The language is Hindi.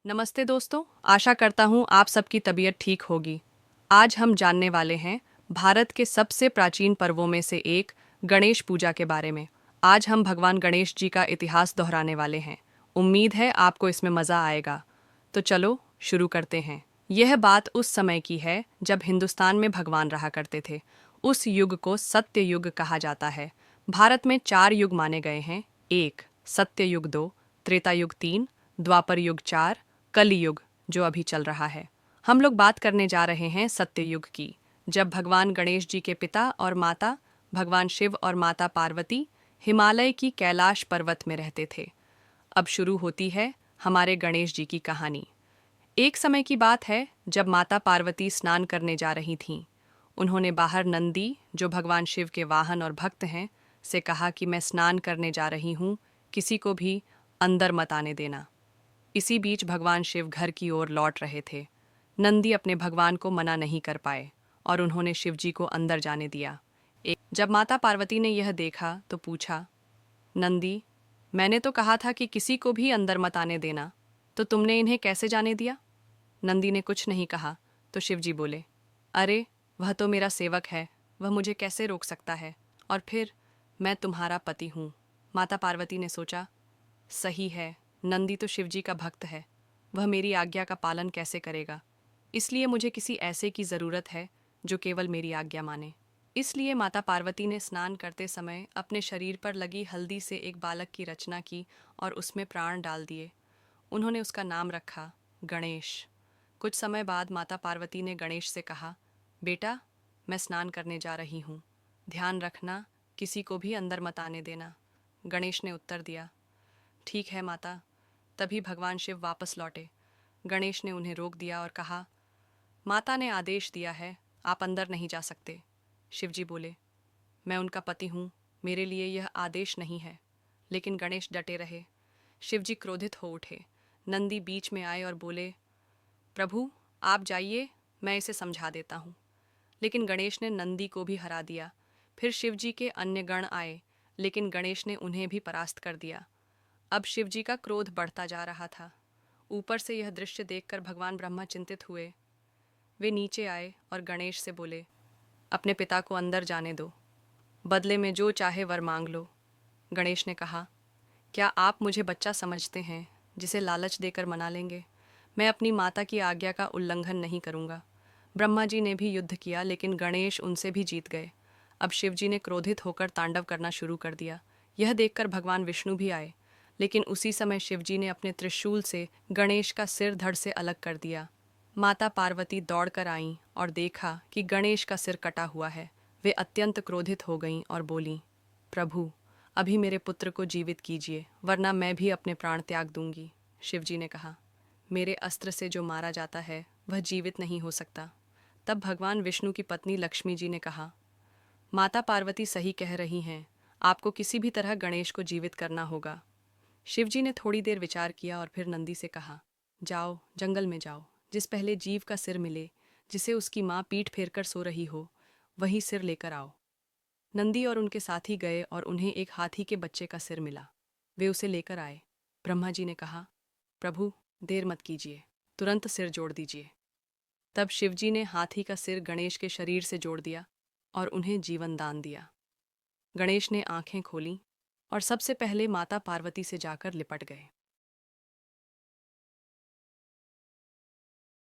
नमस्ते दोस्तों, आशा करता हूँ आप सबकी तबीयत ठीक होगी। आज हम जानने वाले हैं भारत के सबसे प्राचीन पर्वों में से एक गणेश पूजा के बारे में। आज हम भगवान गणेश जी का इतिहास दोहराने वाले हैं। उम्मीद है आपको इसमें मज़ा आएगा। तो चलो शुरू करते हैं। यह बात उस समय की है जब हिंदुस्तान में भगवान रहा करते थे। उस युग को सत्य युग कहा जाता है। भारत में 4 युग माने गए हैं। 1 सत्य युग, 2 त्रेता युग, 3 द्वापर युग, 4 कलियुग जो अभी चल रहा है। हम लोग बात करने जा रहे हैं सत्ययुग की, जब भगवान गणेश जी के पिता और माता भगवान शिव और माता पार्वती हिमालय की कैलाश पर्वत में रहते थे। अब शुरू होती है हमारे गणेश जी की कहानी। एक समय की बात है जब माता पार्वती स्नान करने जा रही थीं। उन्होंने बाहर नंदी, जो भगवान शिव के वाहन और भक्त हैं, से कहा कि मैं स्नान करने जा रही हूँ, किसी को भी अंदर मत आने देना। इसी बीच भगवान शिव घर की ओर लौट रहे थे। नंदी अपने भगवान को मना नहीं कर पाए और उन्होंने शिवजी को अंदर जाने दिया। जब माता पार्वती ने यह देखा तो पूछा, नंदी, मैंने तो कहा था कि किसी को भी अंदर मत आने देना, तो तुमने इन्हें कैसे जाने दिया? नंदी ने कुछ नहीं कहा तो शिवजी बोले, अरे वह तो मेरा सेवक है, वह मुझे कैसे रोक सकता है? और फिर मैं तुम्हारा पति हूँ। माता पार्वती ने सोचा, सही है, नंदी तो शिवजी का भक्त है, वह मेरी आज्ञा का पालन कैसे करेगा? इसलिए मुझे किसी ऐसे की ज़रूरत है जो केवल मेरी आज्ञा माने। इसलिए माता पार्वती ने स्नान करते समय अपने शरीर पर लगी हल्दी से एक बालक की रचना की और उसमें प्राण डाल दिए। उन्होंने उसका नाम रखा गणेश। कुछ समय बाद माता पार्वती ने गणेश से कहा, बेटा, मैं स्नान करने जा रही हूँ, ध्यान रखना, किसी को भी अंदर मत आने देना। गणेश ने उत्तर दिया, ठीक है माता। तभी भगवान शिव वापस लौटे। गणेश ने उन्हें रोक दिया और कहा, माता ने आदेश दिया है, आप अंदर नहीं जा सकते। शिवजी बोले, मैं उनका पति हूँ, मेरे लिए यह आदेश नहीं है। लेकिन गणेश डटे रहे। शिवजी क्रोधित हो उठे। नंदी बीच में आए और बोले, प्रभु आप जाइए, मैं इसे समझा देता हूँ। लेकिन गणेश ने नंदी को भी हरा दिया। फिर शिवजी के अन्य गण आए, लेकिन गणेश ने उन्हें भी परास्त कर दिया। अब शिवजी का क्रोध बढ़ता जा रहा था। ऊपर से यह दृश्य देखकर भगवान ब्रह्मा चिंतित हुए। वे नीचे आए और गणेश से बोले, अपने पिता को अंदर जाने दो, बदले में जो चाहे वर मांग लो। गणेश ने कहा, क्या आप मुझे बच्चा समझते हैं जिसे लालच देकर मना लेंगे? मैं अपनी माता की आज्ञा का उल्लंघन नहीं करूँगा। ब्रह्मा जी ने भी युद्ध किया, लेकिन गणेश उनसे भी जीत गए। अब शिवजी ने क्रोधित होकर तांडव करना शुरू कर दिया। यह देखकर भगवान विष्णु भी आए, लेकिन उसी समय शिवजी ने अपने त्रिशूल से गणेश का सिर धड़ से अलग कर दिया। माता पार्वती दौड़कर आईं और देखा कि गणेश का सिर कटा हुआ है। वे अत्यंत क्रोधित हो गईं और बोलीं, प्रभु अभी मेरे पुत्र को जीवित कीजिए, वरना मैं भी अपने प्राण त्याग दूंगी। शिवजी ने कहा, मेरे अस्त्र से जो मारा जाता है वह जीवित नहीं हो सकता। तब भगवान विष्णु की पत्नी लक्ष्मी जी ने कहा, माता पार्वती सही कह रही हैं, आपको किसी भी तरह गणेश को जीवित करना होगा। शिवजी ने थोड़ी देर विचार किया और फिर नंदी से कहा, जाओ जंगल में जाओ, जिस पहले जीव का सिर मिले, जिसे उसकी माँ पीठ फेर कर सो रही हो, वही सिर लेकर आओ। नंदी और उनके साथी गए और उन्हें एक हाथी के बच्चे का सिर मिला। वे उसे लेकर आए। ब्रह्मा जी ने कहा, प्रभु देर मत कीजिए, तुरंत सिर जोड़ दीजिए। तब शिवजी ने हाथी का सिर गणेश के शरीर से जोड़ दिया और उन्हें जीवन दान दिया। गणेश ने आंखें खोलीं और सबसे पहले माता पार्वती से जाकर लिपट गए।